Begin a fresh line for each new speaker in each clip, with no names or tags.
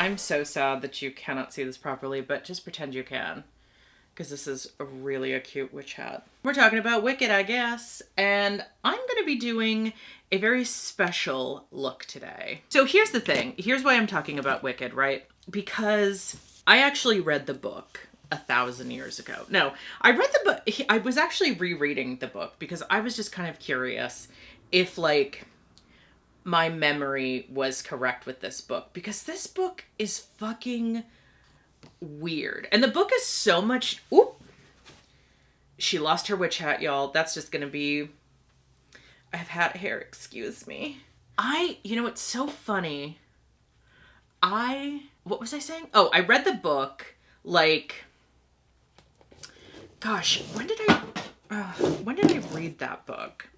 I'm so sad that you cannot see this properly, but just pretend you can. Because this is really a cute witch hat. We're talking about Wicked, I guess. And I'm going to be doing a very special look today. So here's the thing. Here's why I'm talking about Wicked, right? Because I actually read the book 1,000 years ago. No, I read the book. I was actually rereading the book because I was just kind of curious if, like, my memory was correct with this book. Because this book is fucking weird. And the book is so much... Oop! She lost her witch hat, y'all. That's just gonna be... I've had hair, excuse me. You know, it's so funny. What was I saying? Oh, I read the book, like... Gosh, when did I read that book?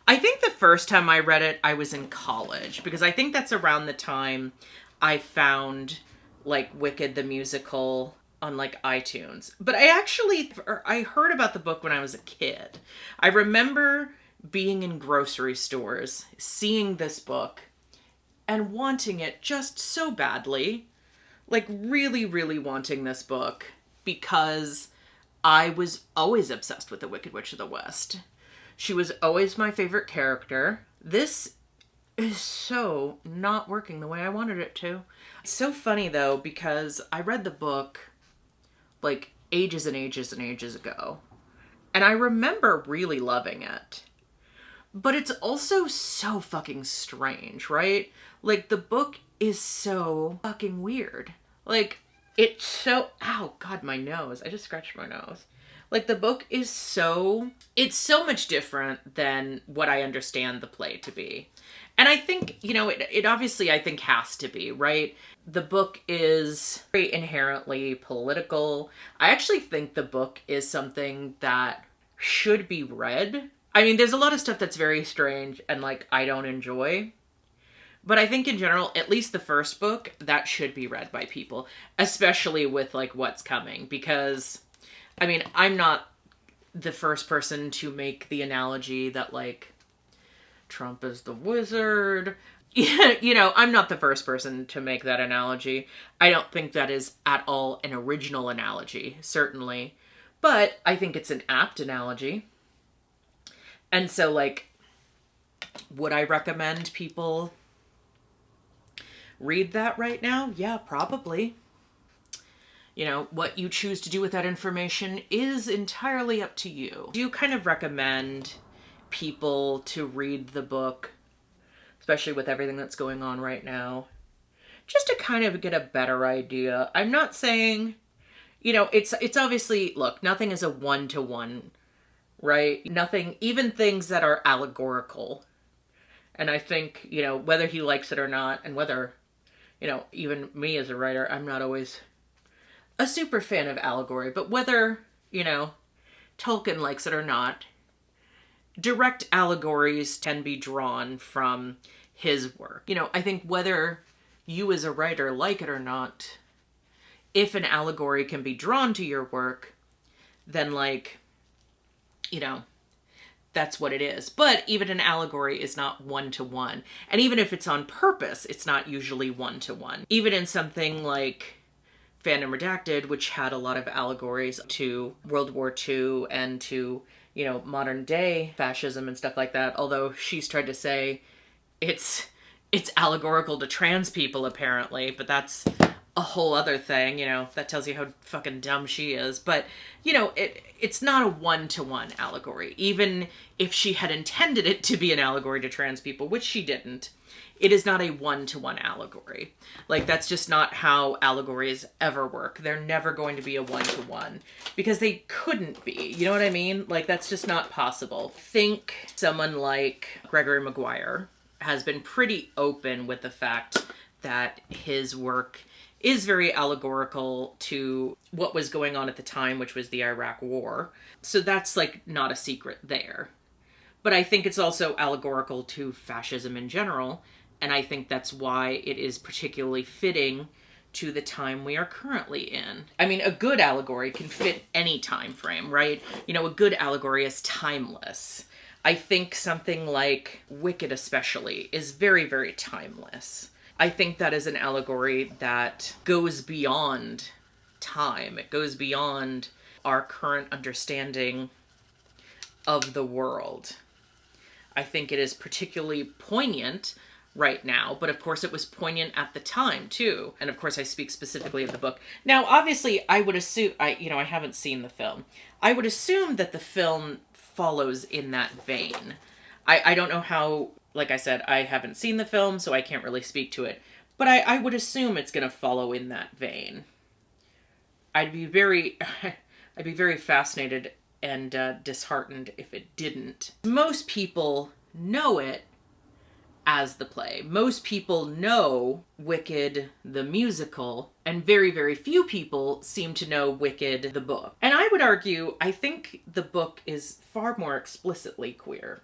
I think the first time I read it, I was in college. Because I think that's around the time I found... like Wicked the musical on like iTunes. But I heard about the book when I was a kid. I remember being in grocery stores, seeing this book and wanting it just so badly. Like really, really wanting this book because I was always obsessed with the Wicked Witch of the West. She was always my favorite character. This is so not working the way I wanted it to. It's so funny though, because I read the book like ages and ages and ages ago. And I remember really loving it. But it's also so fucking strange, right? Like the book is so fucking weird. Like it's so, ow, God, my nose. I just scratched my nose. Like the book is it's so much different than what I understand the play to be. And I think, you know, it obviously, I think, has to be, right? The book is very inherently political. I actually think the book is something that should be read. I mean, there's a lot of stuff that's very strange and, like, I don't enjoy. But I think in general, at least the first book, that should be read by people. Especially with, like, what's coming. Because, I mean, I'm not the first person to make the analogy that, like, Trump is the wizard. You know, I'm not the first person to make that analogy. I don't think that is at all an original analogy, certainly. But I think it's an apt analogy. And so, like, would I recommend people read that right now? Yeah, probably. You know, what you choose to do with that information is entirely up to you. Do you kind of recommend people to read the book, especially with everything that's going on right now, just to kind of get a better idea? I'm not saying, you know, it's obviously, look, nothing is a one-to-one, right? Nothing, even things that are allegorical. And I think, you know, whether he likes it or not, and whether, you know, even me as a writer, I'm not always a super fan of allegory, but whether, you know, Tolkien likes it or not, direct allegories can be drawn from his work. You know, I think whether you as a writer like it or not, if an allegory can be drawn to your work, then, like, you know, that's what it is. But even an allegory is not one-to-one. And even if it's on purpose, it's not usually one-to-one. Even in something like Fandom Redacted, which had a lot of allegories to World War II and to, you know, modern day fascism and stuff like that. Although she's tried to say it's allegorical to trans people, apparently, but that's a whole other thing, you know, that tells you how fucking dumb she is. But, you know, it's not a one-to-one allegory. Even if she had intended it to be an allegory to trans people, which she didn't, it is not a one-to-one allegory. Like, that's just not how allegories ever work. They're never going to be a one-to-one because they couldn't be. You know what I mean? Like, that's just not possible. Think someone like Gregory Maguire has been pretty open with the fact that his work is very allegorical to what was going on at the time, which was the Iraq War. So that's, like, not a secret there. But I think it's also allegorical to fascism in general, and I think that's why it is particularly fitting to the time we are currently in. I mean, a good allegory can fit any time frame, right? You know, a good allegory is timeless. I think something like Wicked especially is very, very timeless. I think that is an allegory that goes beyond time. It goes beyond our current understanding of the world. I think it is particularly poignant right now, but of course it was poignant at the time too. And of course I speak specifically of the book. Now, obviously, I would assume, I haven't seen the film. I would assume that the film follows in that vein. I don't know how, like I said, I haven't seen the film, so I can't really speak to it. But I would assume it's going to follow in that vein. I'd be very fascinated and disheartened if it didn't. Most people know it as the play. Most people know Wicked the musical, and very, very few people seem to know Wicked the book. And I would argue, I think the book is far more explicitly queer,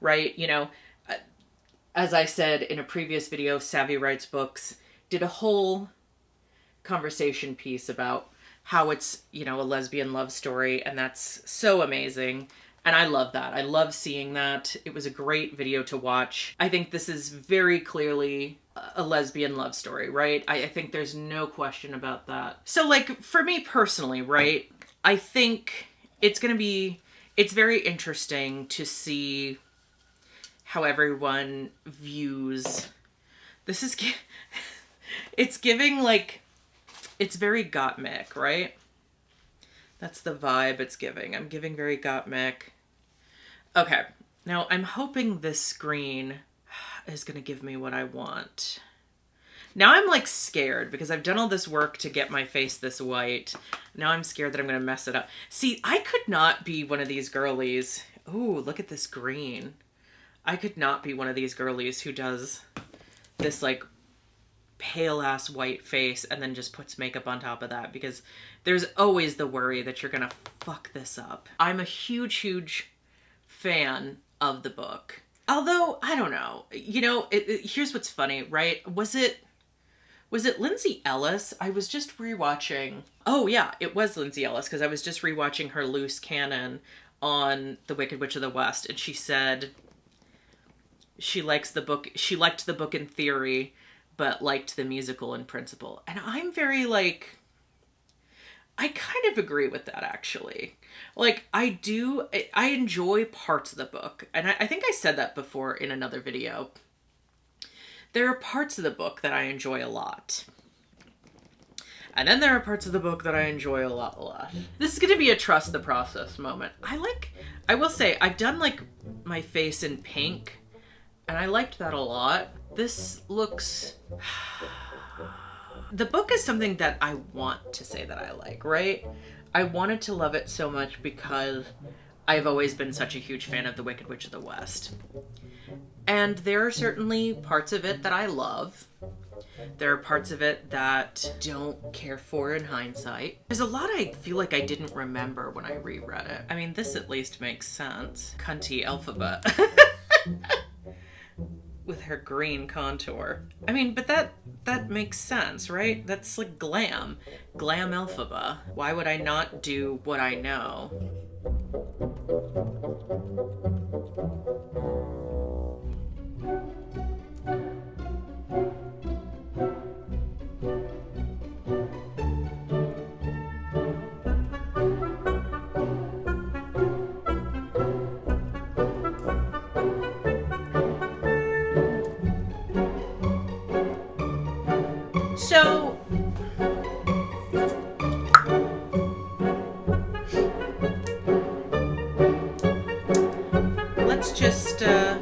right? You know, as I said in a previous video, Savvy Writes Books did a whole conversation piece about how it's, you know, a lesbian love story, and that's so amazing. And I love that. I love seeing that. It was a great video to watch. I think this is very clearly a lesbian love story, right? I think there's no question about that. So, like, for me personally, right, I think it's very interesting to see how everyone views, it's giving, like, it's very Gottmik, right? That's the vibe it's giving. I'm giving very Gottmik. Okay, now I'm hoping this screen is going to give me what I want. Now I'm like scared because I've done all this work to get my face this white. Now I'm scared that I'm going to mess it up. See, I could not be one of these girlies. Ooh, look at this green. I could not be one of these girlies who does this like pale ass white face and then just puts makeup on top of that, because there's always the worry that you're gonna fuck this up. I'm a huge fan of the book. Although, I don't know, you know, here's what's funny, right? Was it Lindsay Ellis? I was just rewatching. Oh yeah, it was Lindsay Ellis, because I was just rewatching her loose canon on The Wicked Witch of the West, and she said she liked the book in theory, but liked the musical in principle. And I'm very like, I kind of agree with that, actually. Like, I enjoy parts of the book. And I think I said that before in another video. There are parts of the book that I enjoy a lot. And then there are parts of the book that I enjoy a lot less. This is going to be a trust the process moment. I will say, I've done like my face in pink, and I liked that a lot. This looks... The book is something that I want to say that I like, right? I wanted to love it so much because I've always been such a huge fan of The Wicked Witch of the West. And there are certainly parts of it that I love. There are parts of it that don't care for in hindsight. There's a lot I feel like I didn't remember when I reread it. I mean, this at least makes sense. Cunty alphabet. With her green contour. I mean, but that makes sense, right? That's like glam. Glam Elphaba. Why would I not do what I know? So, let's just talk.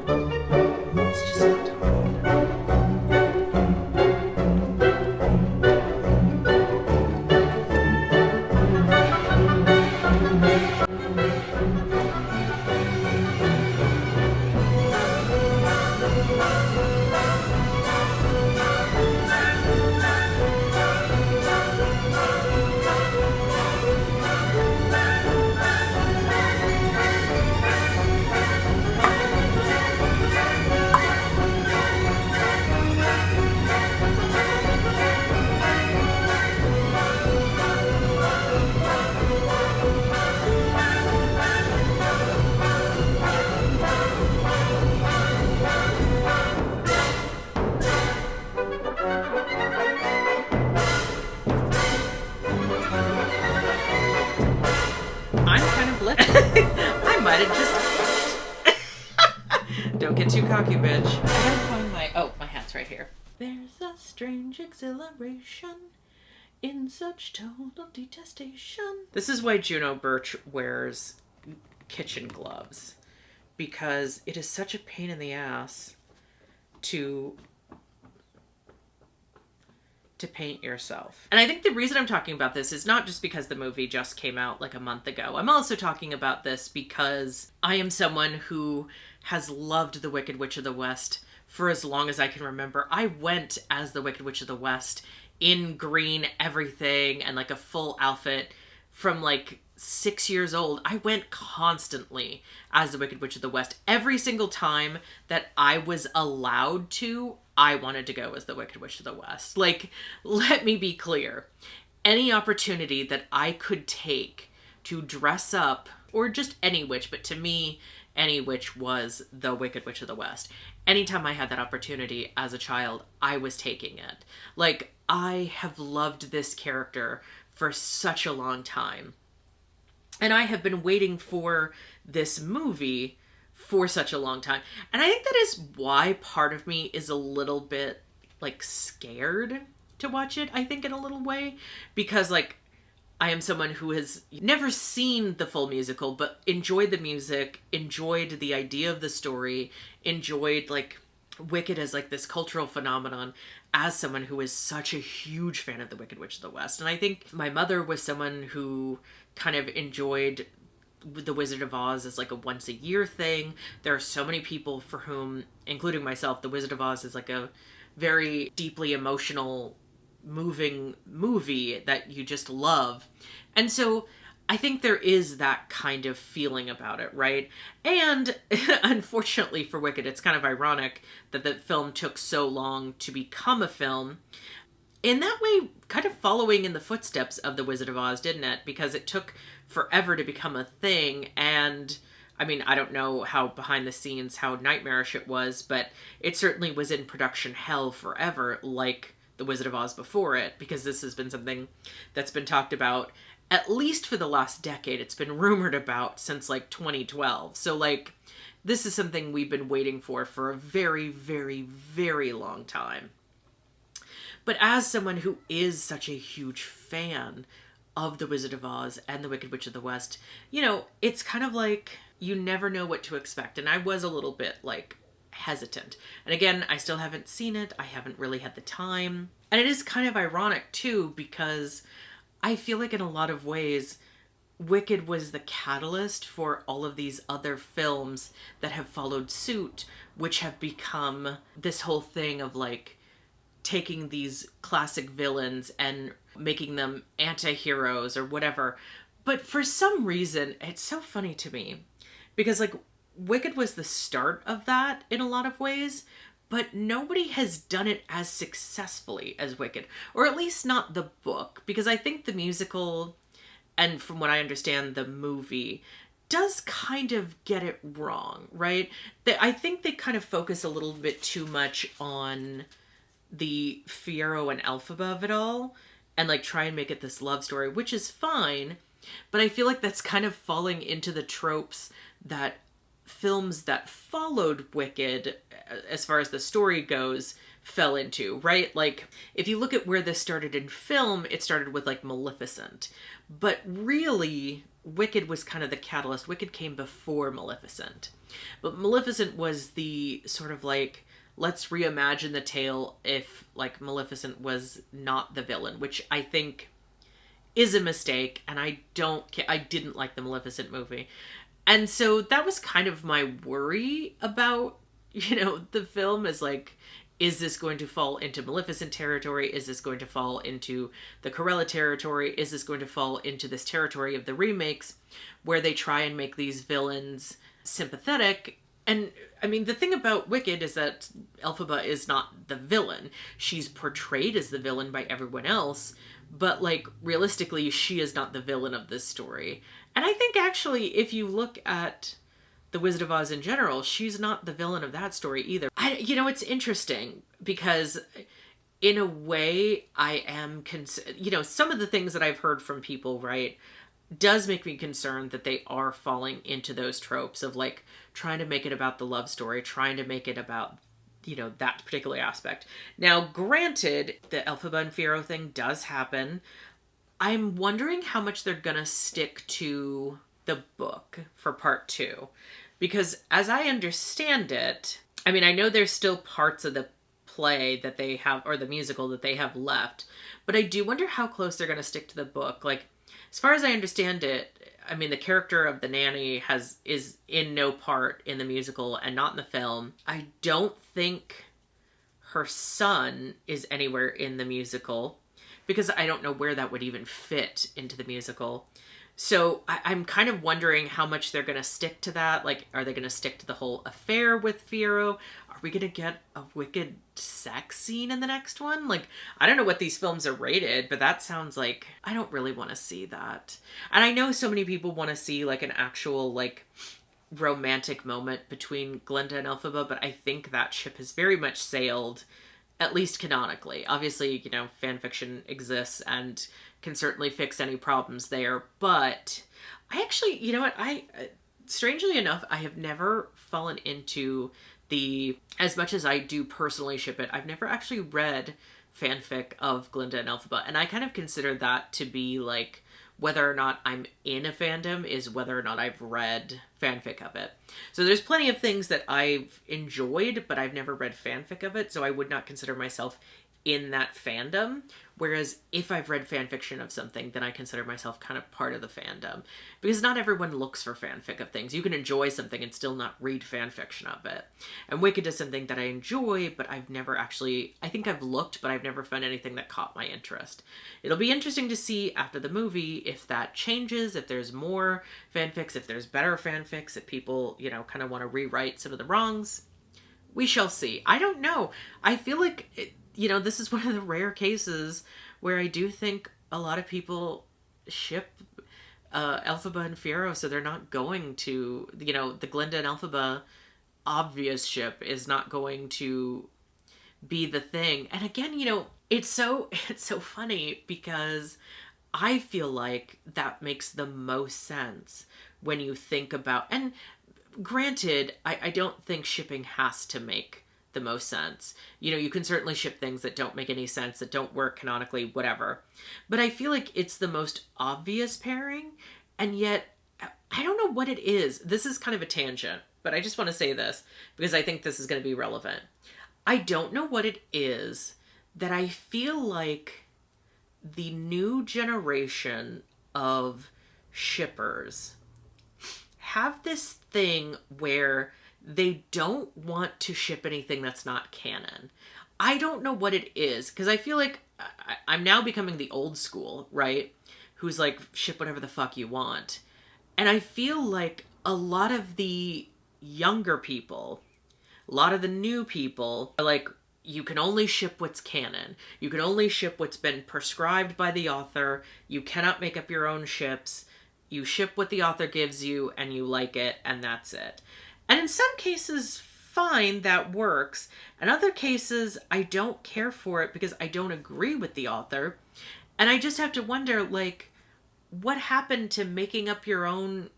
a strange exhilaration in such total detestation. This is why Juno Birch wears kitchen gloves, because it is such a pain in the ass to paint yourself. And I think the reason I'm talking about this is not just because the movie just came out like a month ago. I'm also talking about this because I am someone who has loved the Wicked Witch of the West for as long as I can remember. I went as the Wicked Witch of the West in green everything and like a full outfit from like 6 years old. I went constantly as the Wicked Witch of the West. Every single time that I was allowed to, I wanted to go as the Wicked Witch of the West. Like, let me be clear. Any opportunity that I could take to dress up, or just any witch, but to me, any witch was the Wicked Witch of the West. Anytime I had that opportunity as a child, I was taking it. Like, I have loved this character for such a long time. And I have been waiting for this movie for such a long time. And I think that is why part of me is a little bit, like, scared to watch it, I think, in a little way. Because, like, I am someone who has never seen the full musical, but enjoyed the music, enjoyed the idea of the story, enjoyed, like, Wicked as, like, this cultural phenomenon, as someone who is such a huge fan of the Wicked Witch of the West. And I think my mother was someone who kind of enjoyed The Wizard of Oz as like a once a year thing. There are so many people for whom, including myself, The Wizard of Oz is like a very deeply emotional, moving movie that you just love. And so I think there is that kind of feeling about it, right? And unfortunately for Wicked, it's kind of ironic that the film took so long to become a film. In that way, kind of following in the footsteps of The Wizard of Oz, didn't it? Because it took forever to become a thing. And I mean, I don't know how behind the scenes, how nightmarish it was, but it certainly was in production hell forever, like The Wizard of Oz before it, because this has been something that's been talked about at least for the last decade. It's been rumored about since like 2012. So like, this is something we've been waiting for a very, very, very long time. But as someone who is such a huge fan of The Wizard of Oz and The Wicked Witch of the West, you know, it's kind of like you never know what to expect. And I was a little bit like hesitant. And again, I still haven't seen it. I haven't really had the time. And it is kind of ironic too, because I feel like in a lot of ways, Wicked was the catalyst for all of these other films that have followed suit, which have become this whole thing of like, taking these classic villains and making them anti-heroes or whatever. But for some reason, it's so funny to me because like Wicked was the start of that in a lot of ways, but nobody has done it as successfully as Wicked, or at least not the book, because I think the musical, and from what I understand, the movie does kind of get it wrong, right? I think they kind of focus a little bit too much on the Fiyero and Elphaba of it all, and like try and make it this love story, which is fine, but I feel like that's kind of falling into the tropes that films that followed Wicked, as far as the story goes, fell into, right? Like, if you look at where this started in film, it started with like Maleficent, but really Wicked was kind of the catalyst. Wicked came before Maleficent, but Maleficent was the sort of like, let's reimagine the tale if, like, Maleficent was not the villain, which I think is a mistake, and I didn't like the Maleficent movie. And so that was kind of my worry about, you know, the film, is like, is this going to fall into Maleficent territory? Is this going to fall into the Cruella territory? Is this going to fall into this territory of the remakes, where they try and make these villains sympathetic? And I mean, the thing about Wicked is that Elphaba is not the villain. She's portrayed as the villain by everyone else, but like realistically, she is not the villain of this story. And I think actually, if you look at The Wizard of Oz in general, she's not the villain of that story either. You know, it's interesting because in a way I am, you know, some of the things that I've heard from people, right, does make me concerned that they are falling into those tropes of like trying to make it about the love story, trying to make it about you know, that particular aspect. Now, granted, the Elphaba and Fiyero thing does happen. I'm wondering how much they're gonna stick to the book for part 2. Because as I understand it, I mean, I know there's still parts of the play that they have, or the musical that they have left, but I do wonder how close they're gonna stick to the book. Like, as far as I understand it, I mean, the character of the nanny is in no part in the musical and not in the film. I don't think her son is anywhere in the musical, because I don't know where that would even fit into the musical. So I'm kind of wondering how much they're going to stick to that. Like, are they going to stick to the whole affair with Fiyero? Are we going to get a wicked sex scene in the next one? Like, I don't know what these films are rated, but that sounds like, I don't really want to see that. And I know so many people want to see like an actual like romantic moment between Glinda and Elphaba, but I think that ship has very much sailed, at least canonically. Obviously, you know, fan fiction exists and can certainly fix any problems there, but I actually, you know what, strangely enough, I have never fallen into as much as I do personally ship it, I've never actually read fanfic of Glinda and Elphaba, and I kind of consider that to be like, whether or not I'm in a fandom is whether or not I've read fanfic of it. So there's plenty of things that I've enjoyed, but I've never read fanfic of it, so I would not consider myself in that fandom. Whereas if I've read fanfiction of something, then I consider myself kind of part of the fandom. Because not everyone looks for fanfic of things. You can enjoy something and still not read fanfiction of it. And Wicked is something that I enjoy, but I've never actually, I think I've looked, but I've never found anything that caught my interest. It'll be interesting to see after the movie if that changes, if there's more fanfics, if there's better fanfics, if people, you know, kind of want to rewrite some of the wrongs. We shall see. I don't know. I feel like you know, this is one of the rare cases where I do think a lot of people ship Elphaba and Fiyero, so they're not going to, you know, the Glinda and Elphaba obvious ship is not going to be the thing. And again, you know, it's so funny because I feel like that makes the most sense when you think about, and granted, I don't think shipping has to make the most sense. You know, you can certainly ship things that don't make any sense, that don't work canonically, whatever. But I feel like it's the most obvious pairing, and yet I don't know what it is. This is kind of a tangent, but I just want to say this because I think this is going to be relevant. I don't know what it is that I feel like the new generation of shippers have this thing where they don't want to ship anything that's not canon. I don't know what it is, because I feel like I'm now becoming the old school, right? Who's like, ship whatever the fuck you want. And I feel like a lot of the younger people, a lot of the new people are like, you can only ship what's canon. You can only ship what's been prescribed by the author. You cannot make up your own ships. You ship what the author gives you and you like it, and that's it. And in some cases, fine, that works. In other cases, I don't care for it because I don't agree with the author. And I just have to wonder, like, what happened to making up your own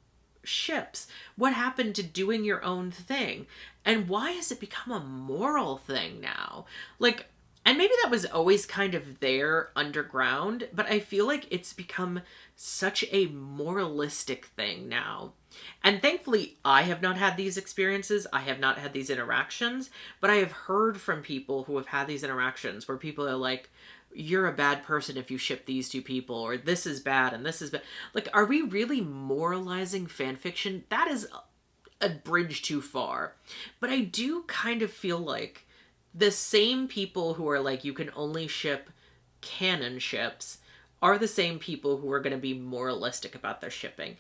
ships? What happened to doing your own thing? And why has it become a moral thing now? Like, and maybe that was always kind of there underground, but I feel like it's become such a moralistic thing now. And thankfully, I have not had these experiences. I have not had these interactions, but I have heard from people who have had these interactions where people are like, you're a bad person if you ship these two people, or this is bad and this is bad. Like, are we really moralizing fan fiction? That is a bridge too far. But I do kind of feel like the same people who are like, you can only ship canon ships, are the same people who are going to be moralistic about their shipping.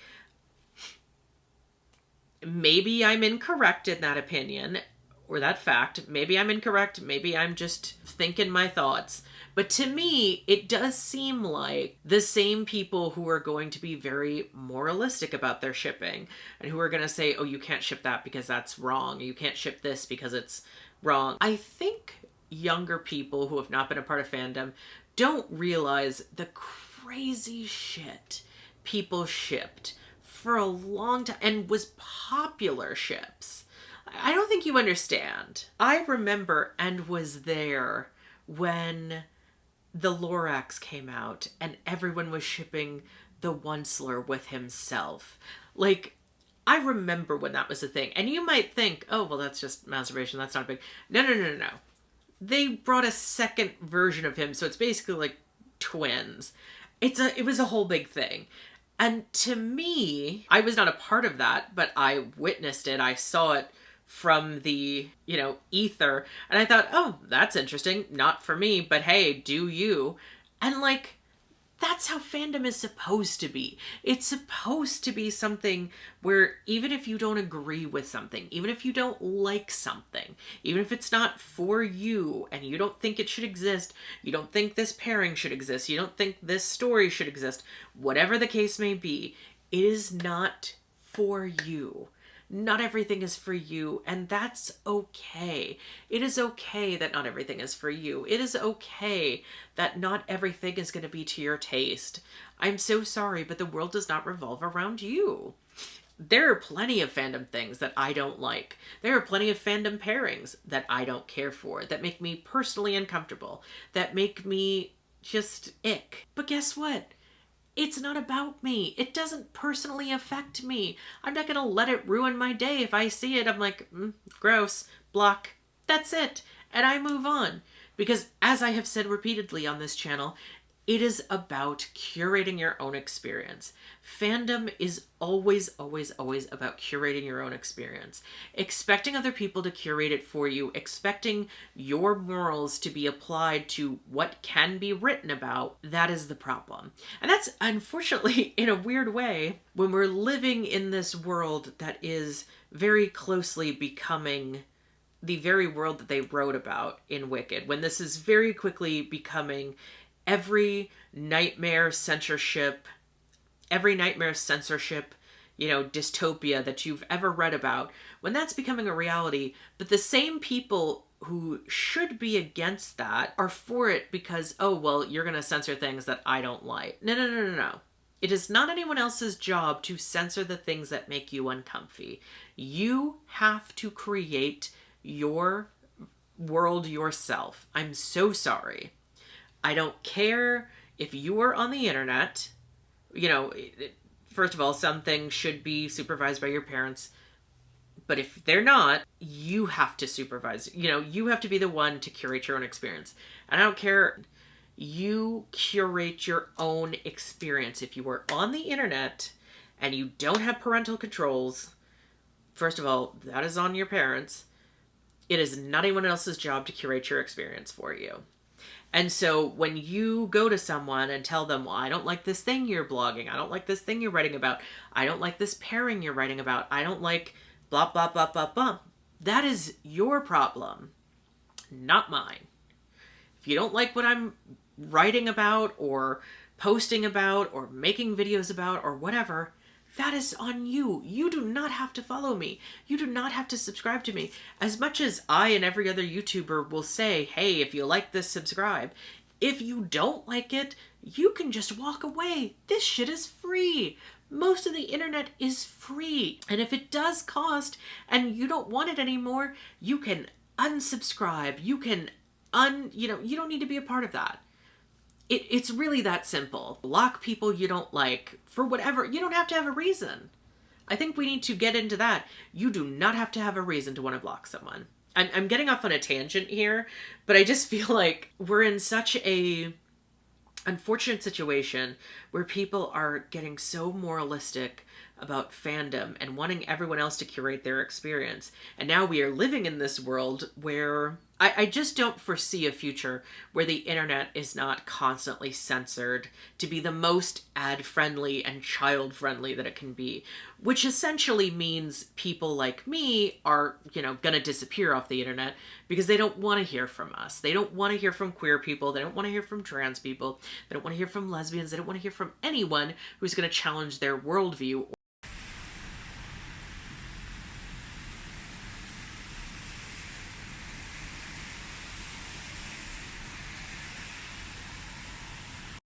Maybe I'm incorrect in that opinion, or that fact. Maybe I'm incorrect. Maybe I'm just thinking my thoughts. But to me, it does seem like the same people who are going to be very moralistic about their shipping, and who are going to say, oh, you can't ship that because that's wrong. You can't ship this because it's wrong. I think younger people who have not been a part of fandom don't realize the crazy shit people shipped for a long time, and was popular ships. I don't think you understand. I remember and was there when the Lorax came out and everyone was shipping the Onceler with himself. Like, I remember when that was a thing. And you might think, oh, well, that's just masturbation. That's not big. No, no, no, no, no. They brought a second version of him, so it's basically like twins. It was a whole big thing. And to me, I was not a part of that, but I witnessed it. I saw it from the, ether. And I thought, oh, that's interesting. Not for me, but hey, do you. And like, that's how fandom is supposed to be. It's supposed to be something where even if you don't agree with something, even if you don't like something, even if it's not for you and you don't think it should exist, you don't think this pairing should exist, you don't think this story should exist, whatever the case may be, it is not for you. Not everything is for you, and that's okay. It is okay that not everything is for you. It is okay that not everything is going to be to your taste. I'm so sorry, but the world does not revolve around you. There are plenty of fandom things that I don't like. There are plenty of fandom pairings that I don't care for, that make me personally uncomfortable, that make me just ick. But guess what? It's not about me. It doesn't personally affect me. I'm not going to let it ruin my day. If I see it, I'm like, gross, block. That's it. And I move on. Because as I have said repeatedly on this channel, it is about curating your own experience. Fandom is always, always, always about curating your own experience. Expecting other people to curate it for you, expecting your morals to be applied to what can be written about, that is the problem. And that's unfortunately, in a weird way, when we're living in this world that is very closely becoming the very world that they wrote about in Wicked, when this is very quickly becoming every nightmare censorship, dystopia that you've ever read about, when that's becoming a reality, but the same people who should be against that are for it because, oh, well, you're going to censor things that I don't like. No, no, no, no, no. It is not anyone else's job to censor the things that make you uncomfy. You have to create your world yourself. I'm so sorry. I don't care if you are on the internet, first of all, some things should be supervised by your parents, but if they're not, you have to supervise, you have to be the one to curate your own experience. And I don't care, you curate your own experience. If you are on the internet and you don't have parental controls, first of all, that is on your parents. It is not anyone else's job to curate your experience for you. And so when you go to someone and tell them, well, I don't like this thing you're blogging, I don't like this thing you're writing about, I don't like this pairing you're writing about, I don't like blah, blah, blah, blah, blah, that is your problem, not mine. If you don't like what I'm writing about or posting about or making videos about or whatever, that is on you. You do not have to follow me. You do not have to subscribe to me. As much as I and every other YouTuber will say, hey, if you like this, subscribe. If you don't like it, you can just walk away. This shit is free. Most of the internet is free. And if it does cost and you don't want it anymore, you can unsubscribe. You can you don't need to be a part of that. It's really that simple. Block people you don't like for whatever. You don't have to have a reason. I think we need to get into that. You do not have to have a reason to want to block someone. I'm getting off on a tangent here, but I just feel like we're in such a unfortunate situation where people are getting so moralistic about fandom and wanting everyone else to curate their experience. And now we are living in this world where I just don't foresee a future where the internet is not constantly censored to be the most ad-friendly and child-friendly that it can be, which essentially means people like me are, gonna disappear off the internet because they don't want to hear from us. They don't want to hear from queer people. They don't want to hear from trans people. They don't want to hear from lesbians. They don't want to hear from anyone who's going to challenge their worldview